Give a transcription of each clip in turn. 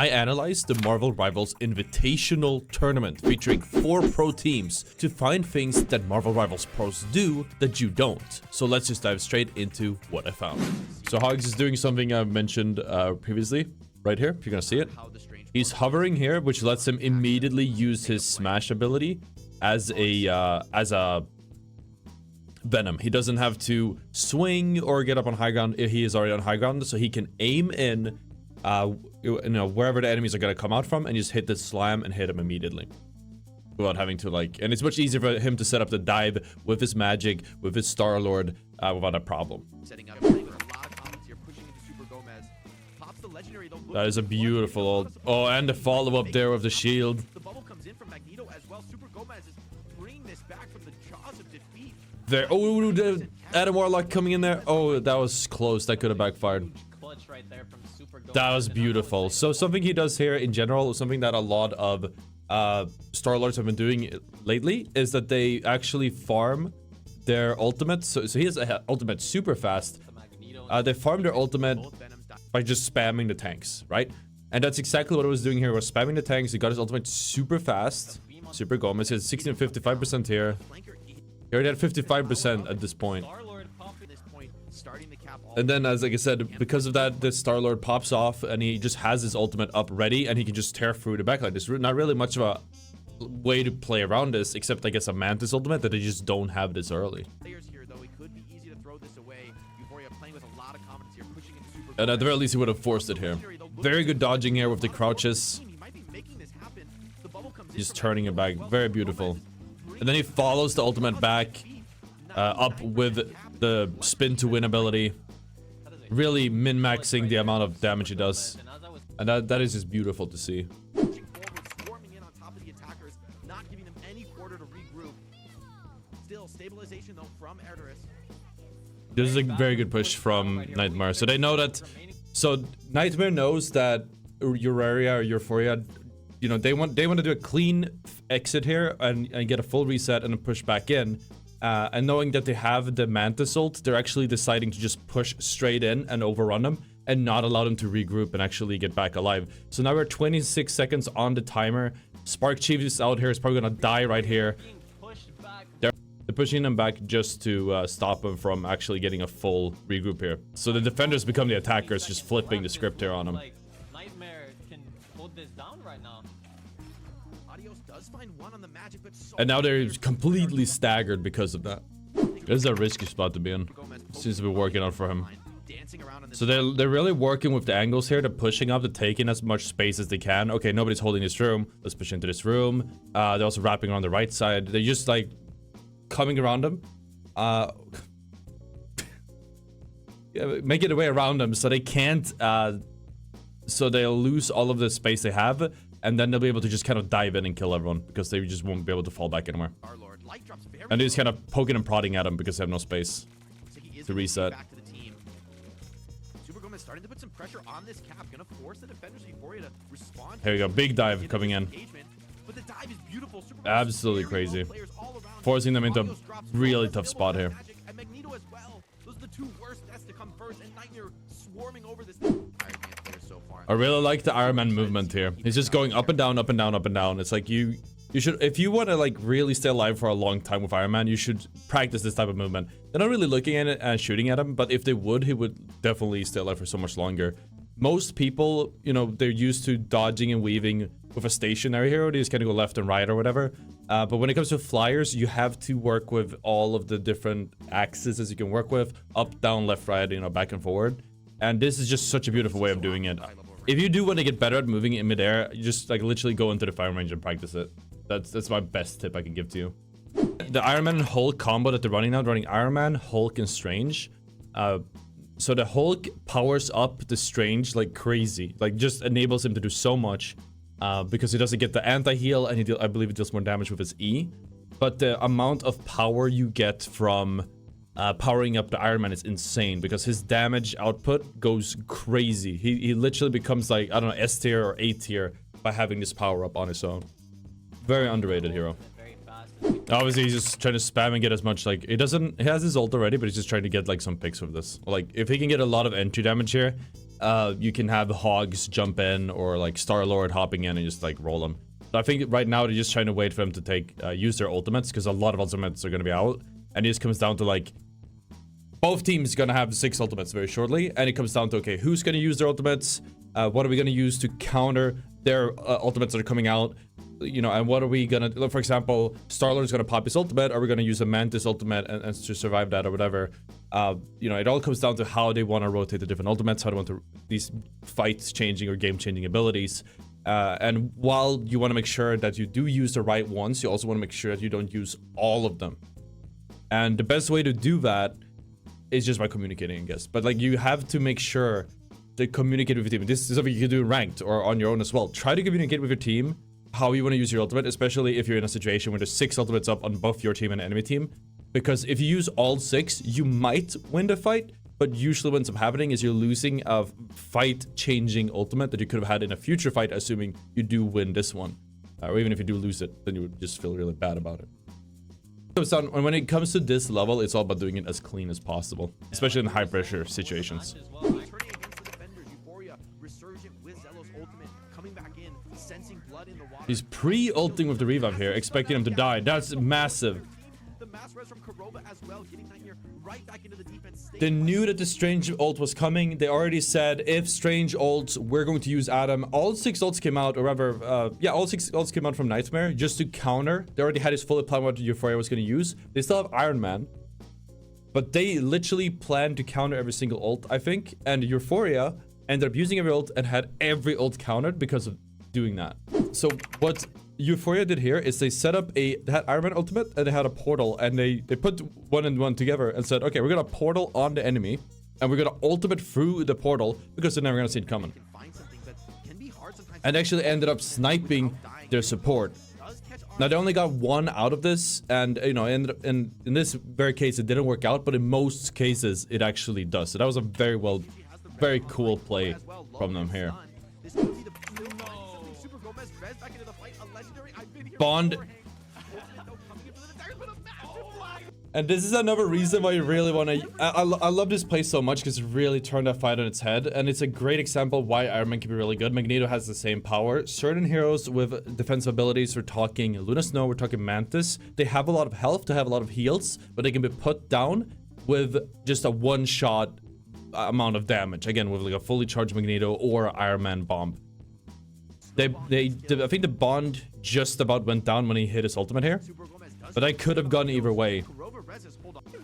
I analyzed the Marvel Rivals Invitational Tournament featuring 4 pro teams to find things that Marvel Rivals pros do that you don't. So let's just dive straight into what I found. So Hogs is doing something I've mentioned previously, right here, if you're gonna see it. He's hovering here, which lets him immediately use his smash ability as a Venom. He doesn't have to swing or get up on high ground if he is already on high ground, so he can aim in wherever the enemies are gonna come out from and just hit the slam and hit him immediately without having to and it's much easier for him to set up the dive with his magic, with his Starlord, without a problem. That is a beautiful old... Oh, and the follow-up there with the shield. There. Oh, the Adam Warlock coming in there. Oh, that was close. That could have backfired. That was beautiful. So something he does here in general, something that a lot of Starlords have been doing lately, is that they actually farm their ultimate. So he has an ultimate super fast. They farm their ultimate by just spamming the tanks, right? And that's exactly what I was doing here. Was spamming the tanks. He got his ultimate super fast. Super Gomez. He has 1655% here. He already had 55% at this point. And then, as like I said, because of that, the Starlord pops off and he just has his ultimate up ready and he can just tear through the backline. There's not really much of a way to play around this, except I guess a Mantis ultimate that they just don't have this early. And at the very least, he would have forced it here. Very good dodging here with the crouches. Just turning it back. Very beautiful. And then he follows the ultimate back up with the spin to win ability. Really min-maxing the amount of damage he does. And that is just beautiful to see. This is a very good push from Nightmare. So they know that... So Nightmare knows that Uraria or Euphoria, you know, they want to do a clean exit here and get a full reset and then push back in. And knowing that they have the Mantis ult, they're actually deciding to just push straight in and overrun them and not allow them to regroup and actually get back alive. So now we're 26 seconds on the timer. Spark Chief is out here. He's probably gonna die right here. They're pushing him back just to stop him from actually getting a full regroup here. So the defenders become the attackers, just flipping the script here on him. Nightmare can hold this down right now. And now they're completely staggered because of that. This is a risky spot to be in. Seems to be working out for him. So they're really working with the angles here. They're pushing up, they're taking as much space as they can. Okay, nobody's holding this room. Let's push into this room. They're also wrapping around the right side. They're just like coming around them. Make it a way around them so they can't... so they'll lose all of the space they have. And then they'll be able to just kind of dive in and kill everyone because they just won't be able to fall back anywhere. And they're just kind of poking and prodding at him because they have no space to reset. Here we go, big dive coming in. Absolutely crazy. Forcing them into a really tough spot here. I really like the Iron Man movement here. He's just going up and down, up and down, up and down. It's like you should, if you want to like really stay alive for a long time with Iron Man, you should practice this type of movement. They're not really looking at it and shooting at him, but if they would, he would definitely stay alive for so much longer. Most people, you know, they're used to dodging and weaving with a stationary hero. They just kind of go left and right or whatever. But when it comes to flyers, you have to work with all of the different axes as you can work with. Up, down, left, right, you know, back and forward. And this is just such a beautiful way of doing it. If you do want to get better at moving in midair, you just like literally go into the fire range and practice it. That's my best tip I can give to you. The Iron Man and Hulk combo that they're running now, running Iron Man, Hulk, and Strange. So the Hulk powers up the Strange like crazy, like just enables him to do so much because he doesn't get the anti-heal and I believe it deals more damage with his E. But the amount of power you get from powering up the Iron Man is insane because his damage output goes crazy. He literally becomes like, I don't know, S tier or A tier by having this power up on his own. Very underrated hero. Obviously, he's just trying to spam and get as much, like, he has his ult already, but he's just trying to get, like, some picks with this. Like, if he can get a lot of entry damage here, you can have Hogs jump in or like Starlord hopping in and just like roll them. But I think right now they're just trying to wait for them to take use their ultimates, because a lot of ultimates are going to be out, and it just comes down to like both teams gonna have 6 ultimates very shortly, and it comes down to, okay, who's gonna use their ultimates, what are we gonna use to counter their ultimates that are coming out, you know, and what are we gonna, for example, Starlord's gonna pop his ultimate, are we gonna use a Mantis ultimate and to survive that or whatever. You know, it all comes down to how they want to rotate the different ultimates, how they want to these fights changing or game changing abilities. And while you want to make sure that you do use the right ones, you also want to make sure that you don't use all of them. And the best way to do that is just by communicating, I guess. But like, you have to make sure to communicate with your team. This is something you can do ranked or on your own as well. Try to communicate with your team how you want to use your ultimate, especially if you're in a situation where there's 6 ultimates up on both your team and enemy team. Because if you use all 6, you might win the fight, but usually what ends up happening is you're losing a fight-changing ultimate that you could have had in a future fight, assuming you do win this one. Or even if you do lose it, then you would just feel really bad about it. So when it comes to this level, it's all about doing it as clean as possible, especially in high pressure situations. He's pre-ulting with the revive here, expecting him to die. That's massive. They knew that the Strange ult was coming. They already said, if Strange ults, we're going to use Adam. All 6 ults came out, or rather, yeah, all 6 ults came out from Nightmare just to counter. They already had his fully planned what Euphoria was going to use. They still have Iron Man, but they literally planned to counter every single ult, I think. And Euphoria ended up using every ult and had every ult countered because of doing that. So what Euphoria did here is they set up they had Iron Man ultimate and they had a portal, and they put 1 and 1 together and said, okay, we're gonna portal on the enemy and we're gonna ultimate through the portal because they're never gonna see it coming. And actually ended up sniping their support. Now they only got 1 out of this, and you know, in this very case it didn't work out, but in most cases it actually does. So that was a very cool play from them here. Bond. And this is another reason why you really want to... I love this play so much because it really turned that fight on its head. And it's a great example of why Iron Man can be really good. Magneto has the same power. Certain heroes with defensive abilities, we're talking Luna Snow, we're talking Mantis. They have a lot of health, they have a lot of heals, but they can be put down with just a one-shot amount of damage. Again, with like a fully charged Magneto or Iron Man bomb. I think the Bond just about went down when he hit his ultimate here, but I could have gone either way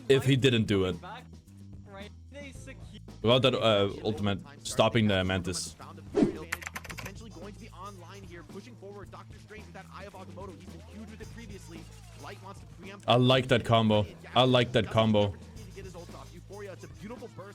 if he didn't do it. Without that ultimate stopping the Mantis. I like that combo. I like that combo.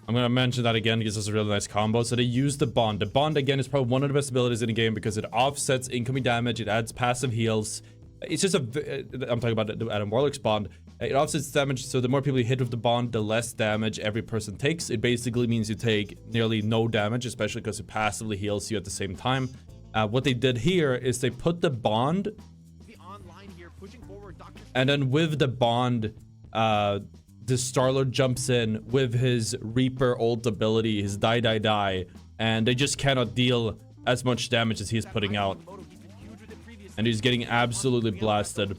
I'm gonna mention that again because it's a really nice combo. So they use the Bond. The Bond, again, is probably one of the best abilities in the game because it offsets incoming damage, it adds passive heals. It's just I'm talking about the Adam Warlock's Bond. It offsets damage, so the more people you hit with the Bond, the less damage every person takes. It basically means you take nearly no damage, especially because it passively heals you at the same time. What they did here is they put the Bond, and then with the Bond, the Starlord jumps in with his Reaper ult ability, his die, and they just cannot deal as much damage as he's putting out. And he's getting absolutely blasted.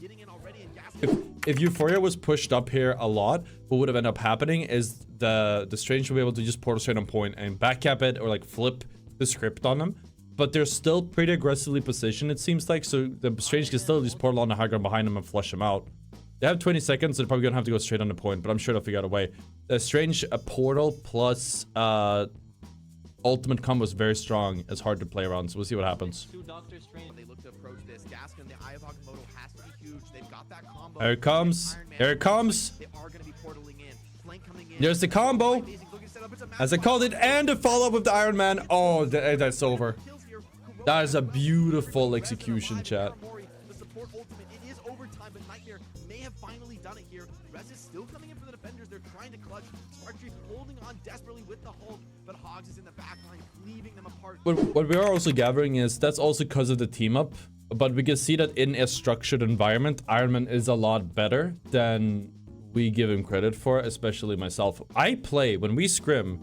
If Euphoria was pushed up here a lot, what would have ended up happening is the Strange would be able to just portal straight on point and backcap it or like flip the script on them. But they're still pretty aggressively positioned, it seems like, so the Strange can still just portal on the high ground behind them and flush them out. They have 20 seconds, so they're probably gonna have to go straight on the point, but I'm sure they'll figure out a way. The Strange portal plus ultimate combo is very strong. It's hard to play around, so we'll see what happens. Here it comes. Here it comes. There's the combo. As I called it, and the follow-up with the Iron Man. Oh, that's over. That is a beautiful execution, chat. Finally done it here. Rez is still coming in for the defenders. They're trying to clutch. Sparktree holding on desperately with the Hulk, but Hogs is in the back line, cleaving them apart. What we are also gathering is that's also because of the team up, but we can see that in a structured environment, Iron Man is a lot better than we give him credit for, especially myself. When we scrim,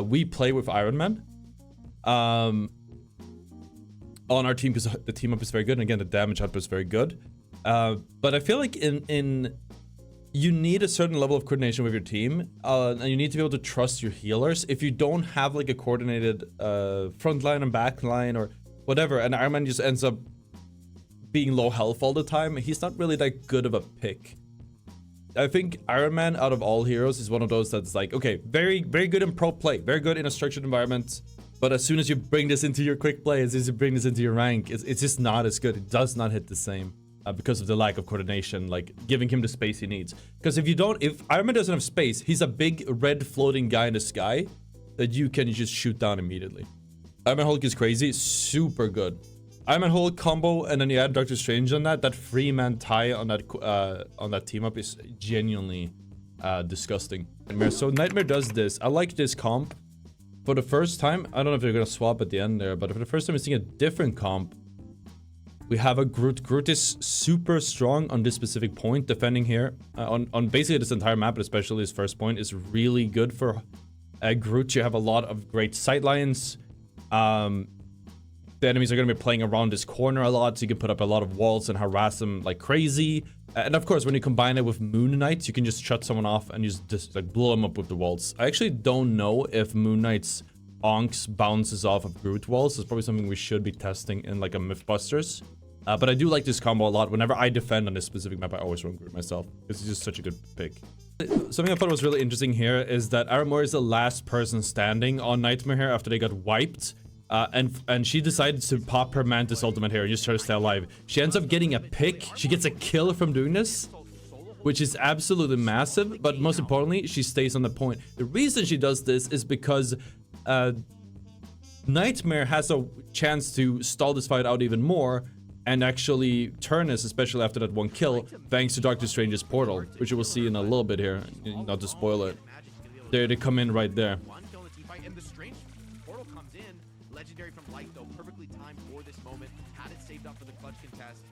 we play with Iron Man, on our team because the team up is very good, and again the damage output is very good. But I feel like in you need a certain level of coordination with your team, and you need to be able to trust your healers. If you don't have like a coordinated front line and back line or whatever, and Iron Man just ends up being low health all the time, he's not really that good of a pick. I think Iron Man, out of all heroes, is one of those that's like, okay, very good in pro play, very good in a structured environment, but as soon as you bring this into your quick play, as soon as you bring this into your rank, it's just not as good. It does not hit the same because of the lack of coordination, like giving him the space he needs. Because if Iron Man doesn't have space, he's a big red floating guy in the sky that you can just shoot down immediately. Iron Man Hulk is crazy, super good. Iron Man Hulk combo, and then you add Doctor Strange on that. That 3-man tie on that team up is genuinely disgusting. So Nightmare does this. I like this comp. For the first time, I don't know if they're gonna swap at the end there, but for the first time, we're seeing a different comp. We have a Groot. Groot is super strong on this specific point, defending here on basically this entire map, but especially his first point is really good for Groot. You have a lot of great sight lines. The enemies are going to be playing around this corner a lot, so you can put up a lot of walls and harass them like crazy. And of course, when you combine it with Moon Knight, you can just shut someone off and just like blow them up with the walls. I actually don't know if Moon Knight's onks bounces off of Groot walls. It's probably something we should be testing in like a Mythbusters. But I do like this combo a lot. Whenever I defend on this specific map, I always run Groot myself. It's just such a good pick. Something I thought was really interesting here is that Aramore is the last person standing on Nightmare here after they got wiped. And she decided to pop her Mantis ultimate here and just try to stay alive. She ends up getting a pick. She gets a kill from doing this, which is absolutely massive. But most importantly, she stays on the point. The reason she does this is because Nightmare has a chance to stall this fight out even more and actually turn this, especially after that one kill, thanks to Doctor Strange's portal, which you will see in a little bit here. Not to spoil it. There, they come in right there. Legendary from Light, though, perfectly timed for this moment. Had it saved up for the clutch contest.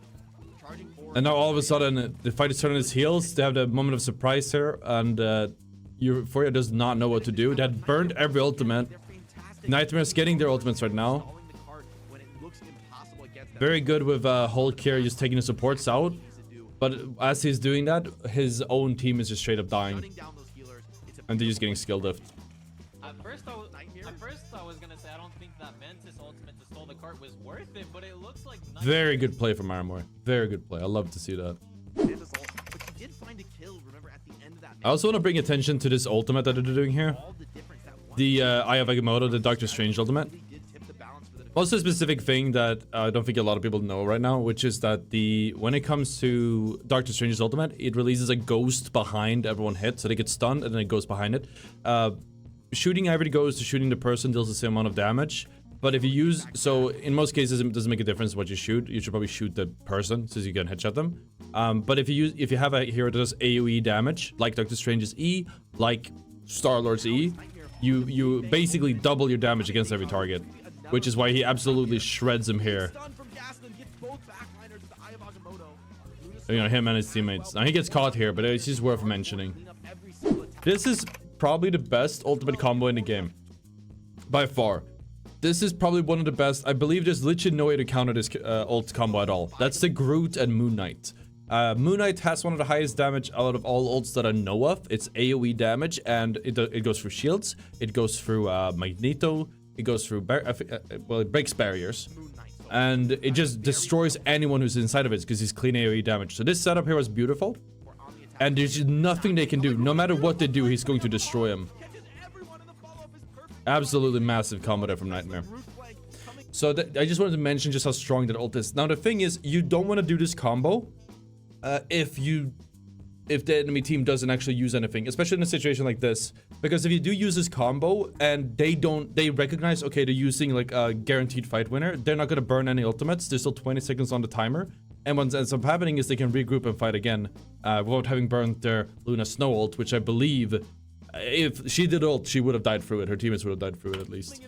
Charging forward. And now all of a sudden, the fight is turning its heels. They have the moment of surprise here, and Euphoria does not know what to do. They had burned every ultimate. Nightmare's getting their ultimates right now. Very good with Hulk here, just taking the supports out. But as he's doing that, his own team is just straight up dying. And they're just getting skill lift. At first I was gonna say I don't think that Mantis ultimate to stall the cart was worth it, but it looks like very good play from Aramore. Very good play. I love to see that. I also want to bring attention to this ultimate that they're doing here. The Eye of Agamotto, the Doctor Strange ultimate. Also a specific thing that I don't think a lot of people know right now, which is that when it comes to Doctor Strange's ultimate, it releases a ghost behind everyone hit, so they get stunned and then it goes behind it. Shooting either goes to shooting the person deals the same amount of damage, but if you use, so in most cases it doesn't make a difference what you shoot. You should probably shoot the person since you can headshot them. But if you have a hero that does AOE damage, like Doctor Strange's E, like Starlord's E, you basically double your damage against every target, which is why he absolutely shreds him here. You know, him and his teammates. Now he gets caught here, but it's just worth mentioning. This is probably the best ultimate combo in the game, by far. This is probably one of the best. I believe there's literally no way to counter this ult combo at all. That's the Groot and Moon Knight. Moon Knight has one of the highest damage out of all ults that I know of. It's AOE damage, and it goes through shields. It goes through Magneto. It goes through well, it breaks barriers, and it just destroys anyone who's inside of it because he's clean AOE damage. So this setup here was beautiful. And there's just nothing they can do. No matter what they do, he's going to destroy him. Absolutely massive combo there from Nightmare. So I just wanted to mention just how strong that ult is. Now the thing is, you don't want to do this combo if the enemy team doesn't actually use anything, especially in a situation like this. Because if you do use this combo and they recognize, okay, they're using like a guaranteed fight winner, they're not going to burn any ultimates. There's still 20 seconds on the timer. And what ends up happening is they can regroup and fight again without having burned their Luna Snow ult, which I believe if she did ult, she would have died through it. Her teammates would have died through it at least.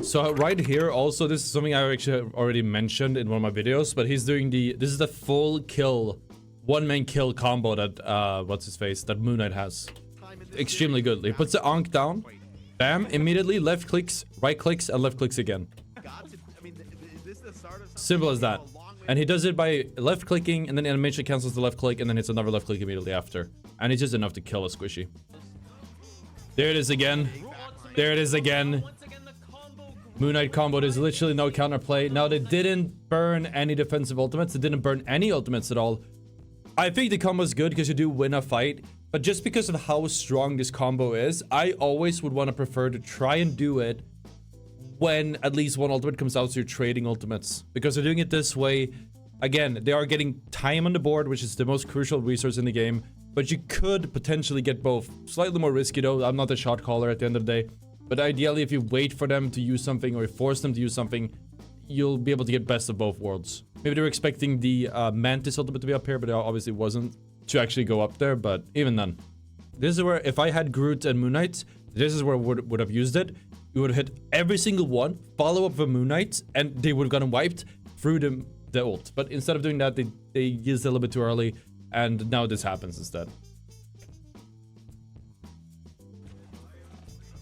So right here also, this is something I actually already mentioned in one of my videos, but he's doing this is the full kill, one-man kill combo that, what's his face, that Moon Knight has. Extremely good. He puts the Ankh down, Bam, immediately left clicks, right clicks, and left clicks again. I mean, is this the start of Simple as that. And he does it by left clicking, and then animation cancels the left click, and then it's another left click immediately after. And it's just enough to kill a squishy. There it is again. There it is again. Moon Knight combo. There's literally no counterplay. Now, they didn't burn any defensive ultimates. They didn't burn any ultimates at all. I think the combo is good because you do win a fight. But just because of how strong this combo is, I always would want to prefer to try and do it when at least one ultimate comes out, so you're trading ultimates. Because they're doing it this way, again, they are getting time on the board, which is the most crucial resource in the game. But you could potentially get both. Slightly more risky though. I'm not the shot caller at the end of the day. But ideally, if you wait for them to use something or you force them to use something, you'll be able to get best of both worlds. Maybe they were expecting the Mantis ultimate to be up here, but it obviously wasn't to actually go up there. But even then, this is where if I had Groot and Moon Knight, this is where I would have used it. You would have hit every single one, follow up with Moon Knight, and they would have gotten wiped through the ult. But instead of doing that, they used it a little bit too early, and now this happens instead.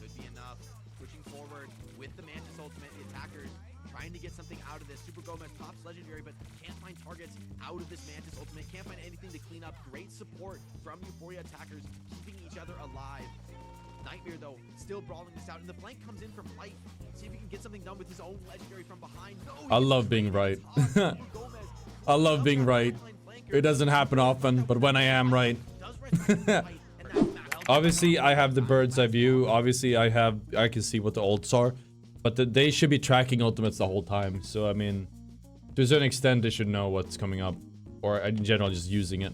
Could be enough. Pushing forward with the Mantis ultimate. The attackers trying to get something out of this. Super Gomez tops legendary, but can't find targets out of this Mantis ultimate. Can't find anything to clean up. Great support from Euphoria attackers, keeping each other alive. Nightmare, though, still brawling this out, and the flank comes in from Light. See if he can get something done with his own legendary from behind. No, I love being right. I love being right. It doesn't happen often, but when I am right. Obviously, I have the bird's eye view. Obviously, I can see what the ults are, but they should be tracking ultimates the whole time. So, I mean, to a certain extent, they should know what's coming up, or in general, just using it.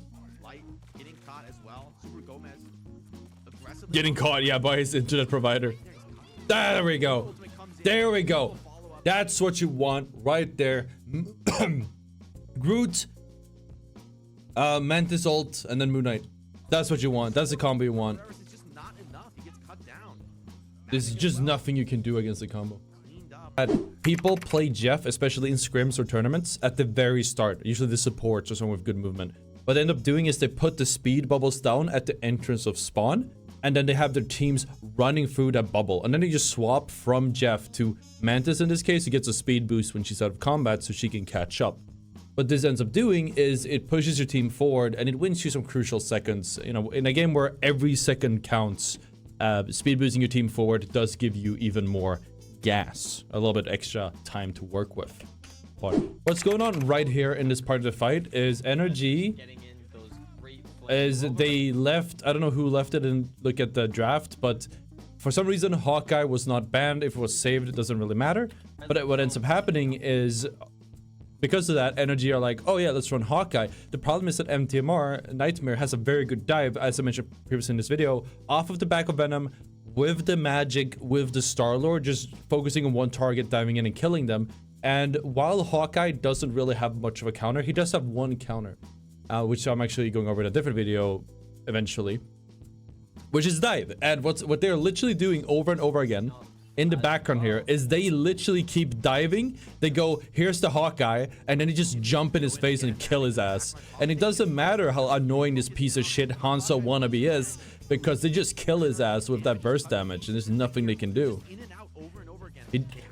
Getting caught as well. Super Gomez getting caught, yeah, by his internet provider. There we go. There we go. That's what you want right there. Groot, Mantis ult, and then Moon Knight. That's what you want. That's the combo you want. There's just nothing you can do against the combo. People play Jeff, especially in scrims or tournaments, at the very start. Usually the supports or someone with good movement. What they end up doing is they put the speed bubbles down at the entrance of spawn, and then they have their teams running through that bubble. And then they just swap from Jeff to Mantis in this case, who gets a speed boost when she's out of combat so she can catch up. What this ends up doing is it pushes your team forward and it wins you some crucial seconds. You know, in a game where every second counts, speed boosting your team forward does give you even more gas, a little bit extra time to work with. But what's going on right here in this part of the fight is energy is they left, I don't know who left it and look at the draft, but for some reason Hawkeye was not banned. If it was saved, it doesn't really matter. But what ends up happening is because of that, energy are like, oh yeah, let's run Hawkeye. The problem is that MTMR, Nightmare, has a very good dive, as I mentioned previously in this video, off of the back of Venom, with the magic, with the Starlord, just focusing on one target, diving in and killing them. And while Hawkeye doesn't really have much of a counter, he does have one counter, which I'm actually going over in a different video eventually, which is dive. And what they're literally doing over and over again in the background here is they literally keep diving. They go, here's the Hawkeye, and then they just jump in his face and kill his ass. And it doesn't matter how annoying this piece of shit Hanzo wannabe is, because they just kill his ass with that burst damage, and there's nothing they can do.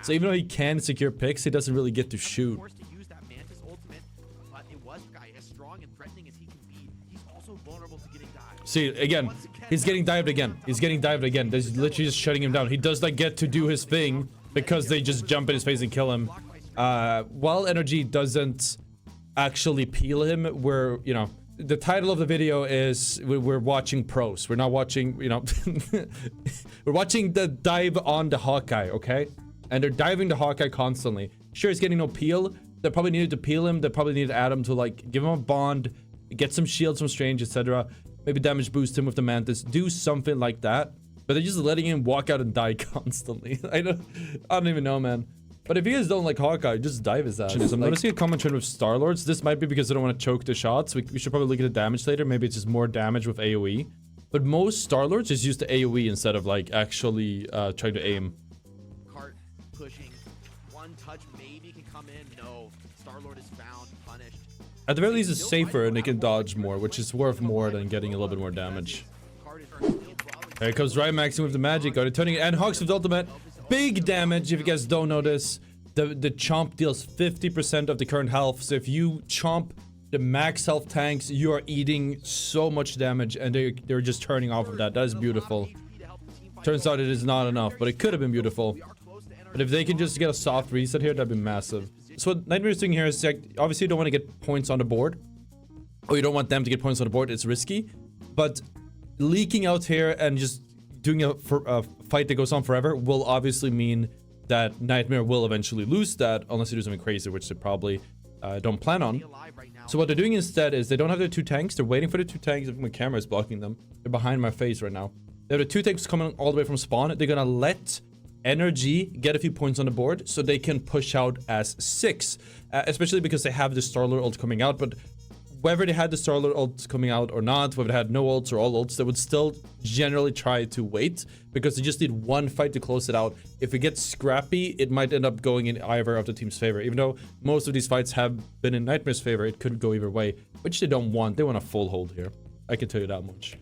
So even though he can secure picks, he doesn't really get to shoot. See, again, he's getting dived again. He's getting dived again. They're literally just shutting him down. He does not get to do his thing because they just jump in his face and kill him. While energy doesn't actually peel him, we're, you know, the title of the video is we're watching pros. We're not watching, you know, we're watching the dive on the Hawkeye, okay? And they're diving the Hawkeye constantly. Sure, he's getting no peel. They probably needed to peel him. They probably needed Adam to, like, give him a bond, get some shields from Strange, etc. Maybe damage boost him with the Mantis. Do something like that. But they're just letting him walk out and die constantly. I don't even know, man. But if you guys don't like Hawkeye, just dive his ass. I'm noticing a common trend with Starlords. This might be because they don't want to choke the shots. We should probably look at the damage later. Maybe it's just more damage with AoE. But most Starlords just use the AoE instead of, like, actually trying to aim. Cart pushing. One touch maybe can come in. No. Starlord is found, punished. At the very least, it's safer and they can dodge more, which is worth more than getting a little bit more damage. Cart is still brawling There comes Rymaxing with the magic, already turning it, and Hawks with the ultimate. Big damage, if you guys don't know this. The chomp deals 50% of the current health, so if you chomp the max health tanks, you are eating so much damage, and they're just turning off of that. That is beautiful. Turns out it is not enough, but it could have been beautiful. But if they can just get a soft reset here, that'd be massive. So what Nightmare's doing here is, like, obviously you don't want to get points on the board. Or you don't want them to get points on the board, it's risky. But leaking out here and just doing a fight that goes on forever will obviously mean that Nightmare will eventually lose that, unless they do something crazy, which they probably don't plan on. So what they're doing instead is they don't have their 2 tanks. They're waiting for the 2 tanks. My camera is blocking them. They're behind my face right now. They have the 2 tanks coming all the way from spawn. They're gonna let Energy get a few points on the board so they can push out as 6, especially because they have the Starlord ult coming out. But whether they had the Starlord ult coming out or not, whether they had no ults or all ults, they would still generally try to wait, because they just need 1 fight to close it out. If it gets scrappy, it might end up going in either of the team's favor. Even though most of these fights have been in Nightmare's favor, it could go either way, which they don't want. They want a full hold here. I can tell you that much.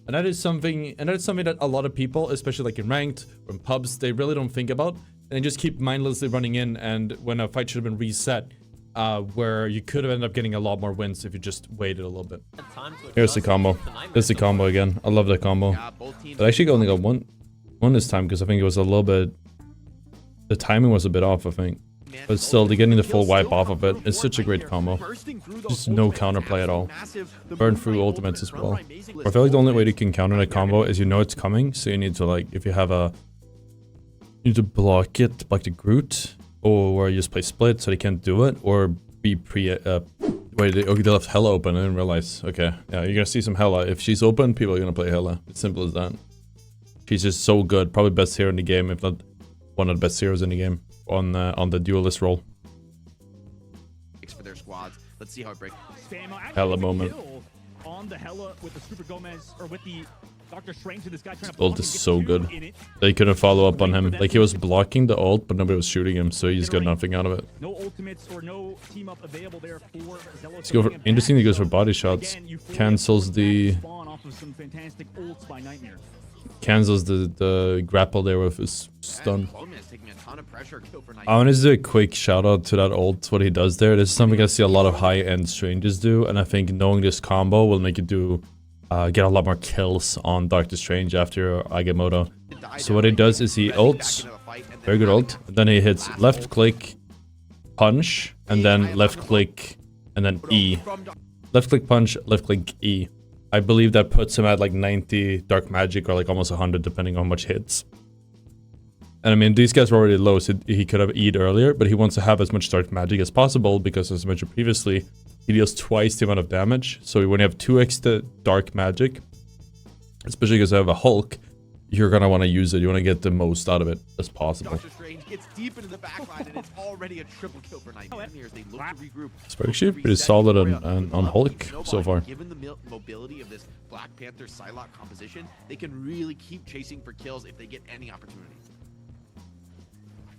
And that is something that a lot of people, especially like in ranked or in pubs, they really don't think about, and they just keep mindlessly running in. And when a fight should have been reset, where you could have ended up getting a lot more wins if you just waited a little bit. Here's the combo. There's the combo again. I love that combo. I actually only got one this time, because I think it was a little bit, the timing was a bit off, I think. But still, they're getting the full wipe off of it. It's such a great combo. Just no counterplay at all. Burn through ultimates as well. I feel like the only way you can counter that combo is you know it's coming, so you need to, like, if you have a, you need to block it, like the Groot, or you just play split so they can't do it, or be wait, they left Hela open. I didn't realize. Okay, yeah, you're gonna see some Hela. If she's open, people are gonna play Hela. It's simple as that. She's just so good. Probably best hero in the game, if not one of the best heroes in the game on the duelist role. For their squads. Let's see how it breaks. Hela moment. On the Hela with the Super Gomez, or with the Dr. Strange, this guy trying to ult is so good. They couldn't follow up on him. Like, he was blocking the ult, but nobody was shooting him, so he just got nothing out of it. No ultimates or no team up available there for Zealous. Let's go for, interesting, he goes for body shots. Cancels the grapple there with his stun. I want to do a quick shout out to that ult, what he does there. This is something I see a lot of high-end strangers do, and I think knowing this combo will make you do get a lot more kills on Doctor Strange after Agamotto. So what he does is he ults, very good ult, and then he hits left click, punch, and then left click, and then E. Left click punch, left click E. I believe that puts him at like 90 dark magic, or like almost 100 depending on how much hits. And I mean, these guys were already low, so he could have E'd earlier, but he wants to have as much dark magic as possible, because as I mentioned previously, he deals twice the amount of damage. So when you have 2x the dark magic, especially because I have a Hulk, you're gonna want to use it. You want to get the most out of it as possible. Doctor Strange gets deep into the backline, and it's already a triple kill for Nightmare. They look to regroup. It's actually pretty solid on Hulk so far. Given the mobility of this Black Panther Psylocke composition, they can really keep chasing for kills if they get any opportunity.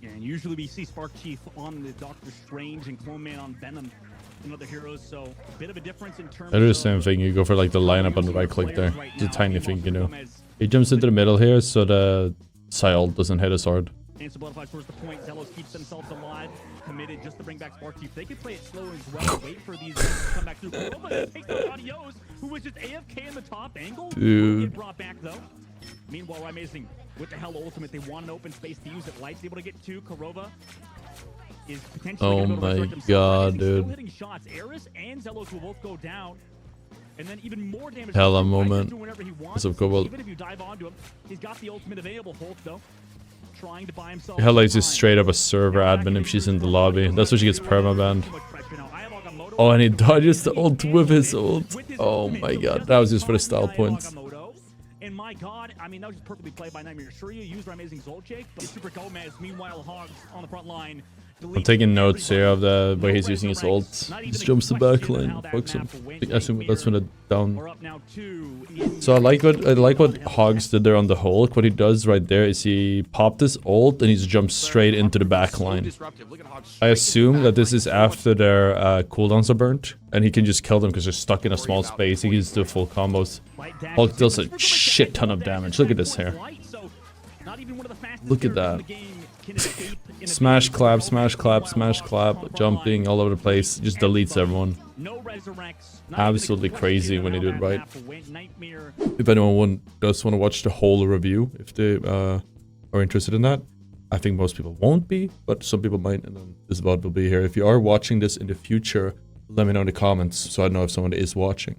Yeah, and usually we see Spark Chief on the Doctor Strange and Clone Man on Venom and other heroes, so a bit of a difference in terms of... I do the same thing. You go for like the lineup on the right click there. It's a tiny thing, you know. He jumps into the middle here so the Psy-ult doesn't hit as hard. And so Butterfly scores the point. Zealous keeps themselves alive, committed just to bring back Spark Chief. They can play it slow as well, wait for these guys to come back through. Kurova takes out Adios, who was just AFK in the top angle. Dude. Get brought back though. Meanwhile, Amazing with the Hela ultimate, they want an open space to use it. Light's able to get two. Kurova is potentially oh my god, dude. Still hitting shots. Eris and Zealous will both go down. And then even more damage. Hela moment. Wants. Even if you dive onto him, he's got the ultimate available. Hulk though, trying to buy himself. Hela is just straight up a server admin if she's in the lobby. That's why she gets permabanned. Oh, and he dodges the ult with his ult. Oh my god, that was just for the style points. And my god, I mean, that was just perfectly played by Nightmare. Sure, you used our amazing Zolchek, but Super Gomez, meanwhile, Hogs on the front line. I'm taking notes here of the way he's using his ult. Just jumps the back line, fucks him. I assume that's when it's down. So I like what Hogs did there on the Hulk. What he does right there is he popped his ult and he's jumped straight into the back line. I assume that this is after their cooldowns are burnt, and he can just kill them because they're stuck in a small space. He can just do full combos. Hulk deals a shit ton of damage. Look at this here. Look at that. Smash clap, smash clap, smash clap, jumping all over the place. Just deletes everyone. Absolutely crazy when they do it right. If anyone does want to watch the whole review, if they are interested in that, I think most people won't be, but some people might, and then this VOD will be here. If you are watching this in the future, let me know in the comments so I know if someone is watching.